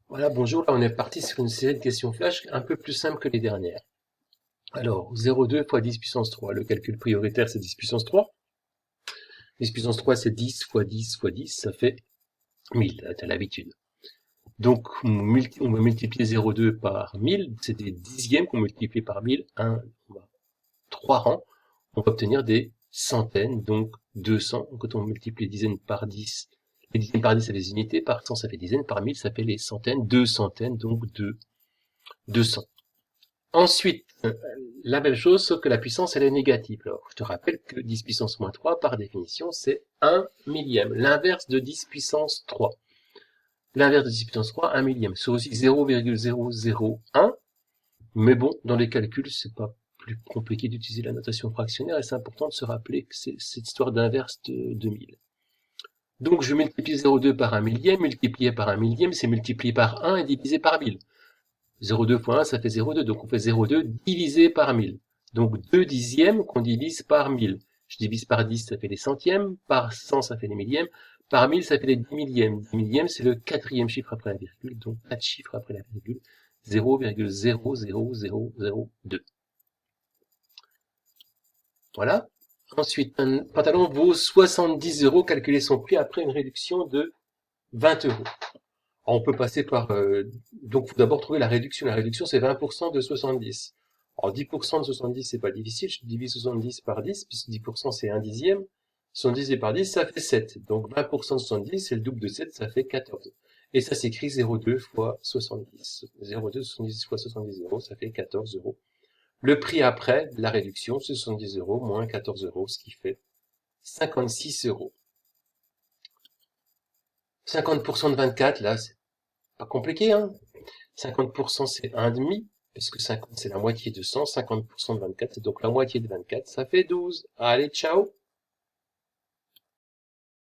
Voilà, bonjour, là on est parti sur une série de questions flash un peu plus simple que les dernières. Alors, 0,2 fois 10 puissance 3, le calcul prioritaire c'est 10 puissance 3. 10 puissance 3 c'est 10 fois 10 fois 10, ça fait 1000, t'as l'habitude. Donc on va multiplier 0,2 par 1000, c'est des dixièmes qu'on multiplie par 1000, 3 rangs, on va obtenir des centaines, donc 200. Quand on multiplie les dizaines par 10 ça fait des unités, par 100 ça fait des dizaines, par 1000 ça fait les centaines, deux centaines, donc 200. Ensuite, la même chose, sauf que la puissance, elle est négative. Alors, je te rappelle que 10 puissance moins 3, par définition, c'est 1 millième. L'inverse de 10 puissance 3. L'inverse de 10 puissance 3, 1 millième. C'est aussi 0,001. Mais bon, dans les calculs, c'est pas plus compliqué d'utiliser la notation fractionnaire et c'est important de se rappeler que c'est cette histoire d'inverse de 1000. Donc, je multiplie 0,2 par 1 millième, multiplié par 1 millième, c'est multiplié par 1 et divisé par 1000. 0,2 fois 1, ça fait 0,2. Donc on fait 0,2 divisé par 1000. Donc 2 dixièmes qu'on divise par 1000. Je divise par 10, ça fait les centièmes. Par 100, ça fait les millièmes. Par 1000, ça fait les 10 millièmes. 10 millièmes, c'est le quatrième chiffre après la virgule. Donc 4 chiffres après la virgule. 0,00002. Voilà. Ensuite, un pantalon vaut 70 euros. Calculer son prix après une réduction de 20 euros. On peut passer par... donc, faut d'abord trouver la réduction. La réduction, c'est 20% de 70. Alors, 10% de 70, c'est pas difficile. Je divise 70 par 10, puisque 10%, c'est un dixième. 70 divisé par 10, ça fait 7. Donc, 20% de 70, c'est le double de 7, ça fait 14. Et ça s'écrit 0,2 fois 70. 0,2 70 fois 70 euros, ça fait 14 euros. Le prix après, la réduction, c'est 70 euros moins 14 euros, ce qui fait 56 euros. 50% de 24, là, c'est pas compliqué, hein. 50% c'est 1,5, parce que 50 c'est la moitié de 100, 50% de 24 c'est donc la moitié de 24, ça fait 12. Allez, ciao!